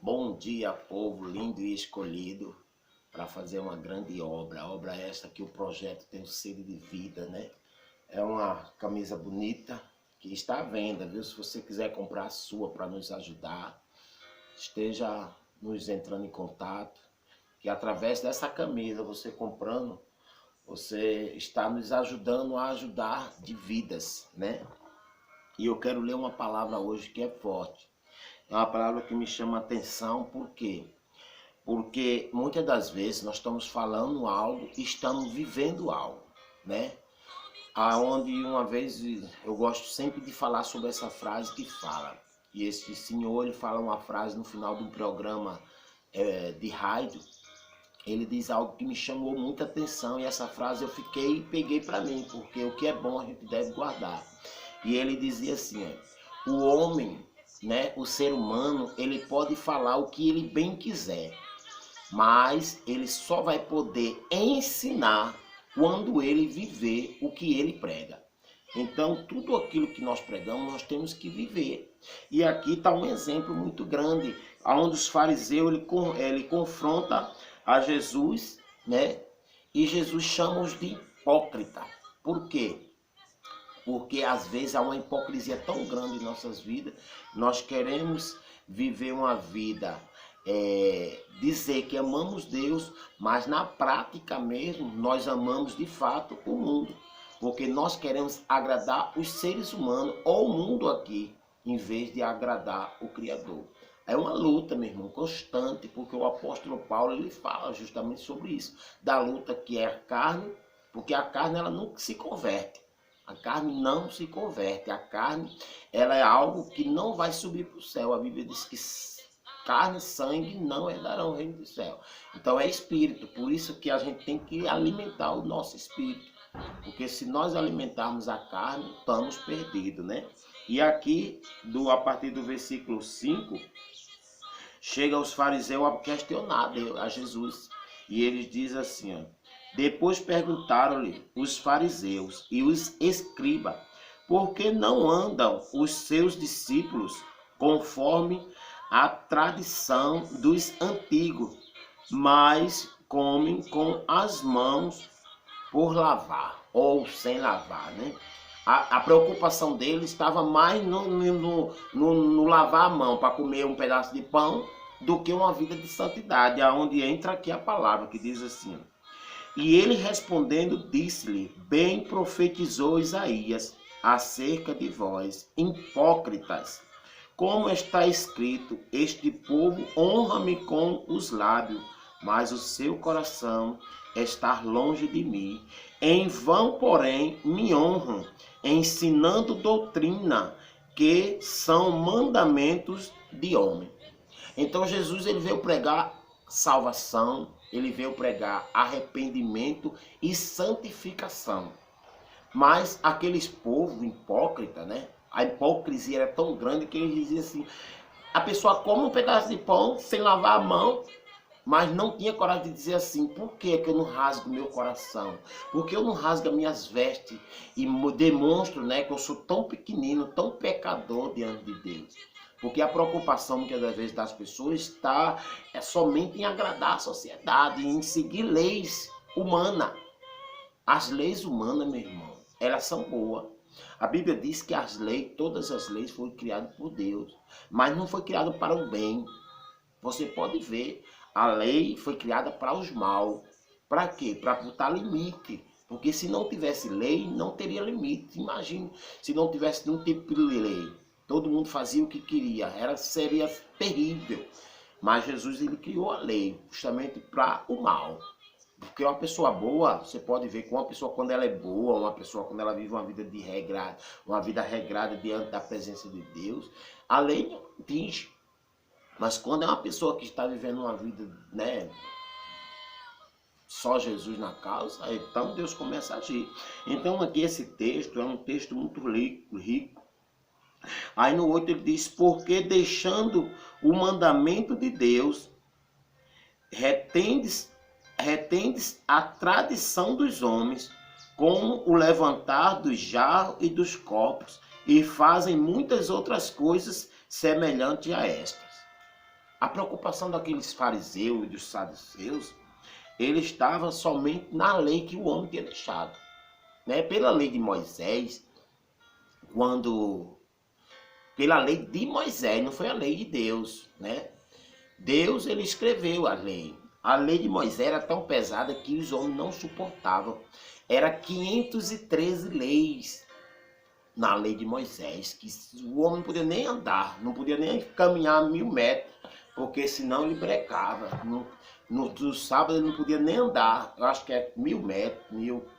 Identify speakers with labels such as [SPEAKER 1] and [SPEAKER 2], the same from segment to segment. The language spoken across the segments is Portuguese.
[SPEAKER 1] Bom dia, povo lindo e escolhido para fazer uma grande obra. Obra esta que o projeto tem sede de vida, né? É uma camisa bonita que está à venda, viu? Se você quiser comprar a sua para nos ajudar, esteja nos entrando em contato, que através dessa camisa, você comprando, você está nos ajudando a ajudar de vidas, né? E eu quero ler uma palavra hoje que é forte. É uma palavra que me chama a atenção, por quê? Porque muitas das vezes nós estamos falando algo e estamos vivendo algo, né? Aonde uma vez eu gosto sempre de falar sobre essa frase que fala. E esse senhor, ele fala uma frase no final de um programa de rádio. Ele diz algo que me chamou muita atenção e essa frase eu peguei para mim, porque o que é bom a gente deve guardar. E ele dizia assim, o homem, né, o ser humano, ele pode falar o que ele bem quiser, mas ele só vai poder ensinar quando ele viver o que ele prega. Então, tudo aquilo que nós pregamos, nós temos que viver. E aqui está um exemplo muito grande, onde os fariseus, ele confronta a Jesus, né? E Jesus chama-os de hipócrita. Por quê? Porque às vezes há uma hipocrisia tão grande em nossas vidas. Nós queremos viver uma vida, dizer que amamos Deus, mas na prática mesmo nós amamos de fato o mundo. Porque nós queremos agradar os seres humanos ou o mundo aqui, em vez de agradar o Criador. É uma luta, meu irmão, constante, porque o apóstolo Paulo ele fala justamente sobre isso. Da luta que é a carne, porque a carne ela nunca se converte. A carne não se converte. A carne ela é algo que não vai subir para o céu. A Bíblia diz que carne e sangue não herdarão o reino do céu. Então é espírito. Por isso que a gente tem que alimentar o nosso espírito. Porque se nós alimentarmos a carne, estamos perdidos, né? E aqui, a partir do versículo 5, chega os fariseus a questionar a Jesus. E eles dizem assim, depois perguntaram-lhe os fariseus e os escribas, por que não andam os seus discípulos conforme a tradição dos antigos, mas comem com as mãos por lavar ou sem lavar, né? A preocupação deles estava mais no lavar a mão para comer um pedaço de pão do que uma vida de santidade, aonde entra aqui a palavra que diz assim. E ele respondendo disse-lhe, bem profetizou Isaías acerca de vós, hipócritas, como está escrito, este povo honra-me com os lábios, mas o seu coração está longe de mim. Em vão, porém, me honram, ensinando doutrina que são mandamentos de homem. Então Jesus ele veio pregar salvação, ele veio pregar arrependimento e santificação. Mas aqueles povos hipócritas, né? A hipocrisia era tão grande que eles diziam assim, a pessoa come um pedaço de pão sem lavar a mão, mas não tinha coragem de dizer assim, por que eu não rasgo meu coração? Por que eu não rasgo minhas vestes e demonstro, né, que eu sou tão pequenino, tão pecador diante de Deus? Porque a preocupação, muitas das vezes, das pessoas está somente em agradar a sociedade, em seguir leis humanas. As leis humanas, meu irmão, elas são boas. A Bíblia diz que as leis, todas as leis foram criadas por Deus, mas não foi criada para o bem. Você pode ver, a lei foi criada para os mal. Para quê? Para botar limite. Porque se não tivesse lei, não teria limite. Imagine se não tivesse nenhum tipo de lei. Todo mundo fazia o que queria. Seria terrível. Mas Jesus ele criou a lei justamente para o mal. Porque uma pessoa boa, você pode ver que uma pessoa quando ela é boa, uma pessoa quando ela vive uma vida de regrada, uma vida regrada diante da presença de Deus, a lei não atinge. Mas quando é uma pessoa que está vivendo uma vida, né, só Jesus na causa, então Deus começa a agir. Então aqui esse texto é um texto muito rico. Aí no 8 ele diz, porque deixando o mandamento de Deus, retendes a tradição dos homens, como o levantar dos jarros e dos copos, e fazem muitas outras coisas semelhantes a estas. A preocupação daqueles fariseus e dos saduceus, ele estava somente na lei que o homem tinha deixado, né? Pela lei de Moisés, pela lei de Moisés, não foi a lei de Deus, né? Deus, ele escreveu a lei. A lei de Moisés era tão pesada que os homens não suportavam. Era 513 leis na lei de Moisés, que o homem não podia nem andar, não podia nem caminhar 1000 metros, porque senão ele brecava. No sábado ele não podia nem andar, eu acho que é 1000 metros,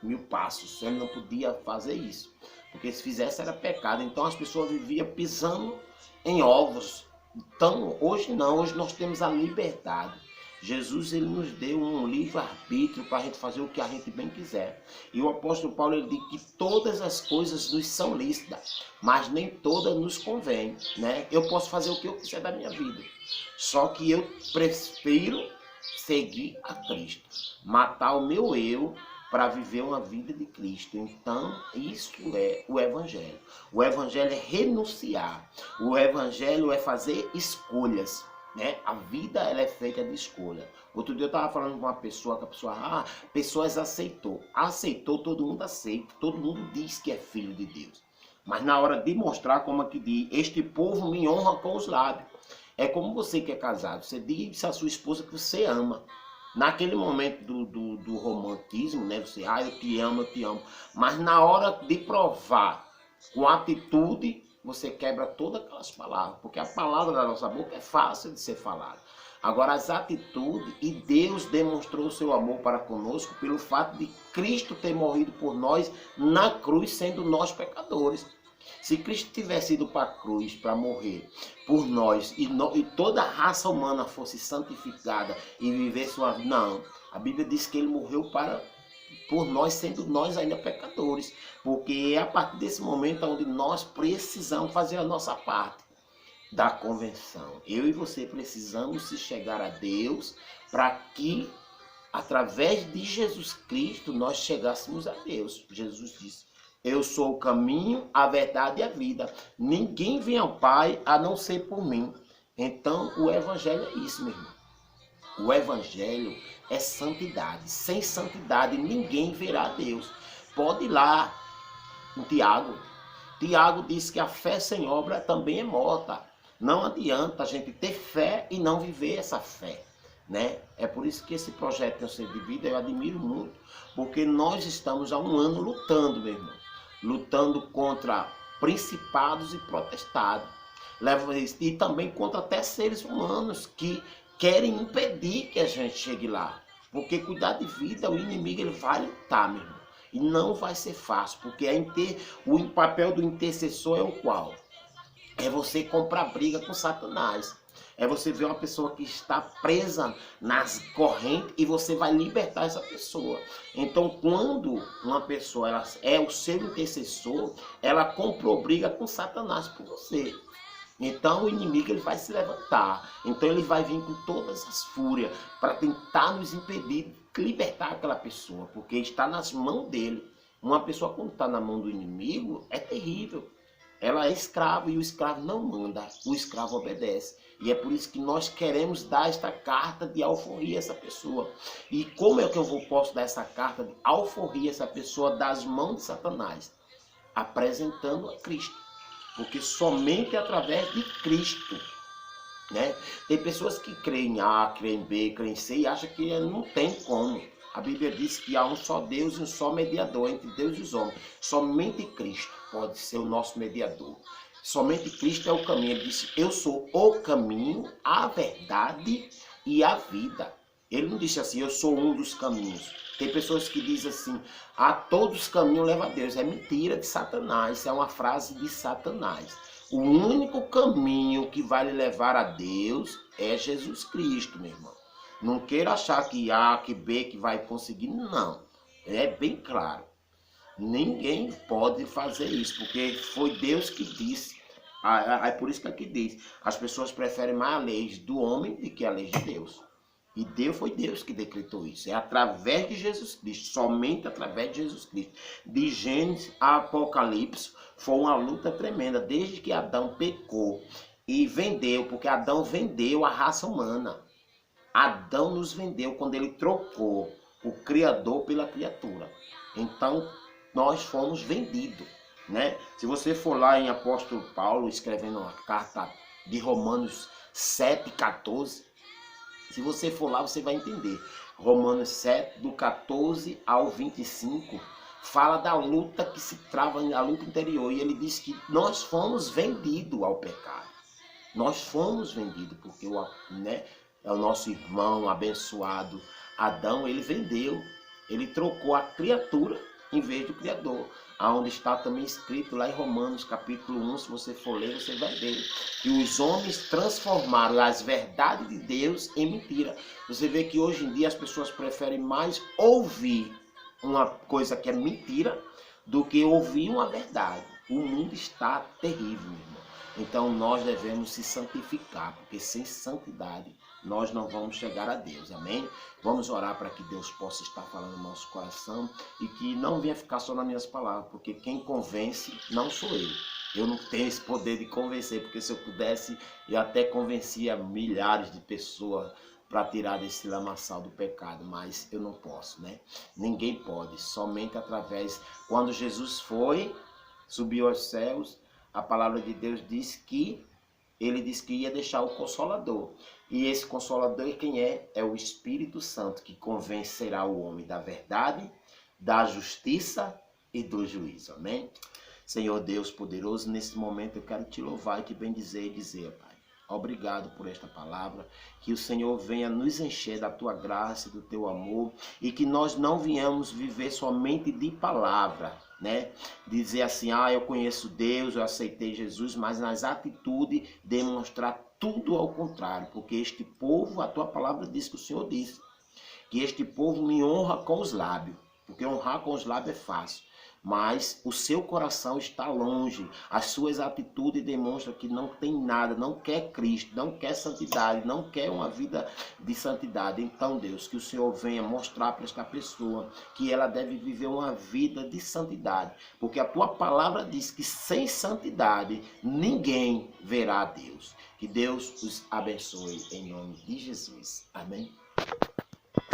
[SPEAKER 1] mil passos, ele não podia fazer isso, porque se fizesse era pecado. Então as pessoas viviam pisando em ovos. Então hoje não, hoje nós temos a liberdade. Jesus, ele nos deu um livre-arbítrio para a gente fazer o que a gente bem quiser. E o apóstolo Paulo, ele diz que todas as coisas nos são lícitas, mas nem todas nos convêm, né? Eu posso fazer o que eu quiser da minha vida, só que eu prefiro seguir a Cristo, matar o meu eu para viver uma vida de Cristo. Então, isso é o Evangelho. O Evangelho é renunciar. O Evangelho é fazer escolhas, né? A vida, ela é feita de escolha. Outro dia eu estava falando com uma pessoa, que a pessoa, pessoas aceitou. Aceitou, todo mundo aceita. Todo mundo diz que é filho de Deus. Mas na hora de mostrar, como é que diz, este povo me honra com os lábios. É como você que é casado, você diz à sua esposa que você ama. Naquele momento do romantismo, né? Você, eu te amo, eu te amo. Mas na hora de provar com atitude, você quebra todas aquelas palavras. Porque a palavra da nossa boca é fácil de ser falada. Agora as atitudes, e Deus demonstrou o seu amor para conosco pelo fato de Cristo ter morrido por nós na cruz, sendo nós pecadores. Se Cristo tivesse ido para a cruz para morrer por nós e toda a raça humana fosse santificada e vivesse uma vida, não. A Bíblia diz que ele morreu por nós, sendo nós ainda pecadores. Porque é a partir desse momento onde nós precisamos fazer a nossa parte da convenção. Eu e você precisamos se chegar a Deus para que, através de Jesus Cristo, nós chegássemos a Deus. Jesus disse: eu sou o caminho, a verdade e a vida. Ninguém vem ao Pai a não ser por mim. Então, o Evangelho é isso, meu irmão. O Evangelho é santidade. Sem santidade, ninguém verá a Deus. Pode ir lá em Tiago. Tiago diz que a fé sem obra também é morta. Não adianta a gente ter fé e não viver essa fé, né? É por isso que esse projeto Tem Sede de Vida eu admiro muito. Porque nós estamos há um ano lutando, meu irmão. Lutando contra principados e potestades, e também contra até seres humanos que querem impedir que a gente chegue lá. Porque cuidar de vida, o inimigo ele vai lutar, meu irmão. E não vai ser fácil, porque o papel do intercessor é o qual? É você comprar briga com Satanás. É você ver uma pessoa que está presa nas correntes e você vai libertar essa pessoa. Então, quando uma pessoa ela é o seu intercessor, ela comprou briga com Satanás por você. Então, o inimigo ele vai se levantar. Então, ele vai vir com todas as fúrias para tentar nos impedir de libertar aquela pessoa, porque está nas mãos dele. Uma pessoa, quando está na mão do inimigo, é terrível. Ela é escrava e o escravo não manda, o escravo obedece. E é por isso que nós queremos dar esta carta de alforria a essa pessoa. E como é que posso dar essa carta de alforria a essa pessoa das mãos de Satanás? Apresentando a Cristo. Porque somente através de Cristo, né? Tem pessoas que creem em A, creem em B, creem em C e acham que não tem como. A Bíblia diz que há um só Deus e um só mediador entre Deus e os homens. Somente Cristo pode ser o nosso mediador. Somente Cristo é o caminho. Ele disse: eu sou o caminho, a verdade e a vida. Ele não disse assim: eu sou um dos caminhos. Tem pessoas que dizem assim: a todos os caminhos leva a Deus. É mentira de Satanás. Isso é uma frase de Satanás. O único caminho que vai lhe levar a Deus é Jesus Cristo, meu irmão. Não queira achar que A, que B, que vai conseguir. Não. É bem claro. Ninguém pode fazer isso, porque foi Deus que disse. É por isso que aqui diz: as pessoas preferem mais a lei do homem do que a lei de Deus. E foi Deus que decretou isso. É através de Jesus Cristo, somente através de Jesus Cristo. De Gênesis a Apocalipse foi uma luta tremenda. Desde que Adão pecou e vendeu, porque Adão vendeu a raça humana. Adão nos vendeu quando ele trocou o Criador pela criatura. Então, nós fomos vendidos, né? Se você for lá em Apóstolo Paulo, escrevendo uma carta de Romanos 7,14, se você for lá, você vai entender. Romanos 7, do 14 ao 25, fala da luta que se trava, a luta interior. E ele diz que nós fomos vendidos ao pecado. Nós fomos vendidos, porque é o nosso irmão abençoado Adão, ele vendeu. Ele trocou a criatura em vez do Criador. Aonde está também escrito lá em Romanos capítulo 1, se você for ler, você vai ver que os homens transformaram as verdades de Deus em mentira. Você vê que hoje em dia as pessoas preferem mais ouvir uma coisa que é mentira do que ouvir uma verdade. O mundo está terrível, meu irmão. Então nós devemos se santificar, porque sem santidade nós não vamos chegar a Deus, amém? Vamos orar para que Deus possa estar falando no nosso coração e que não venha ficar só nas minhas palavras, porque quem convence não sou eu. Eu não tenho esse poder de convencer, porque se eu pudesse, eu até convencia milhares de pessoas para tirar desse lamaçal do pecado, mas eu não posso, né? Ninguém pode, somente através, quando Jesus subiu aos céus, a palavra de Deus diz que ele disse que ia deixar o Consolador. E esse Consolador, quem é? É o Espírito Santo, que convencerá o homem da verdade, da justiça e do juízo. Amém? Senhor Deus poderoso, nesse momento eu quero te louvar e te bendizer e dizer, Pai, obrigado por esta palavra, que o Senhor venha nos encher da tua graça e do teu amor, e que nós não venhamos viver somente de palavra, né? Dizer assim, eu conheço Deus, eu aceitei Jesus, mas nas atitudes demonstrar tudo ao contrário, porque este povo, a tua palavra diz que o Senhor disse, que este povo me honra com os lábios, porque honrar com os lábios é fácil, mas o seu coração está longe, as suas atitudes demonstram que não tem nada, não quer Cristo, não quer santidade, não quer uma vida de santidade. Então, Deus, que o Senhor venha mostrar para esta pessoa que ela deve viver uma vida de santidade, porque a tua palavra diz que sem santidade ninguém verá a Deus. Que Deus os abençoe em nome de Jesus. Amém.